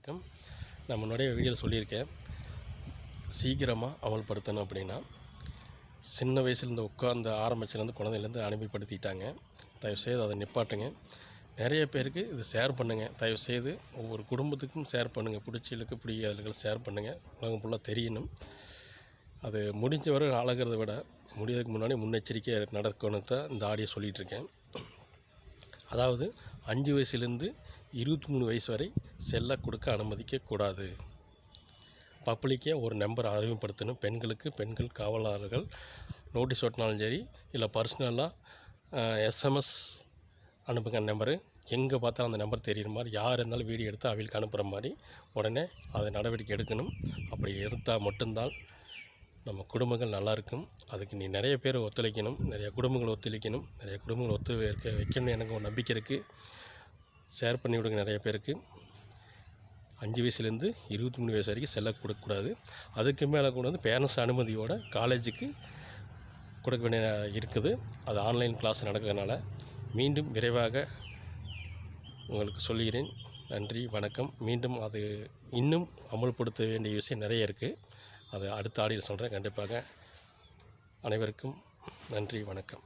வணக்கம். நான் முன்னாடியே வீடியோவில் சொல்லியிருக்கேன், சீக்கிரமாக அமல்படுத்தணும் அப்படின்னா சின்ன வயசுலேருந்து உட்காந்து ஆரம்பிச்சிலேருந்து குழந்தையிலேருந்து அனுமதிப்படுத்திட்டாங்க. தயவுசெய்து அதை நிப்பாட்டுங்க. நிறைய பேருக்கு இது ஷேர் பண்ணுங்கள். தயவுசெய்து ஒவ்வொரு குடும்பத்துக்கும் ஷேர் பண்ணுங்கள். பிடிச்சவங்களுக்கு பிடிக்காதவர்களுக்கு ஷேர் பண்ணுங்கள். உலகம் ஃபுல்லாக தெரியணும். அது முடிஞ்ச வரை அழகிறத விட முடியறதுக்கு முன்னாடி முன்னெச்சரிக்கை நடக்கணும் தான் இந்த ஆடியோ சொல்லிகிட்ருக்கேன். அதாவது 5 வயசுலேருந்து 23 வயசு வரை செல்ல கொடுக்க அனுமதிக்கக்கூடாது. பப்ளிக்கே ஒரு நம்பர் அறிமுகப்படுத்தணும். பெண்களுக்கு பெண்கள் காவலாளர்கள் நோட்டீஸ் ஒட்டினாலும் சரி, இல்லை பர்சனலாக எஸ்எம்எஸ் அனுப்புங்க நம்பரு. எங்கே பார்த்தாலும் அந்த நம்பர் தெரிகிற மாதிரி, யார் இருந்தாலும் வீடியோ எடுத்து அவங்களுக்கு அனுப்புகிற மாதிரி உடனே அதை நடவடிக்கை எடுக்கணும். அப்படி எடுத்தால் மட்டும்தான் நம்ம குடும்பங்கள் நல்லாயிருக்கும். அதுக்கு நிறைய பேர் ஒத்துழைக்கணும், நிறைய குடும்பங்கள் ஒத்துழைக்கணும், நிறைய குடும்பங்கள் வைக்கணும்னு எனக்கு ஒரு நம்பிக்கை இருக்குது. ஷேர் பண்ணி விடுங்க நிறைய பேருக்கு. 5 வயசுலேருந்து 23 வயசு வரைக்கும் செல்ல கொடுக்கக்கூடாது. அதுக்கு மேலே கூட வந்து பேரண்ட்ஸ் அனுமதியோட காலேஜுக்கு கொடுக்க வேண்டிய இருக்குது. அது ஆன்லைன் கிளாஸ் நடக்கிறதுனால மீண்டும் விரைவாக உங்களுக்கு சொல்கிறேன். நன்றி, வணக்கம். மீண்டும் அது இன்னும் அமல்படுத்த வேண்டிய விஷயம் நிறைய இருக்குது. அது அடுத்த ஆடியில் சொல்கிறேன் கண்டிப்பாக. அனைவருக்கும் நன்றி, வணக்கம்.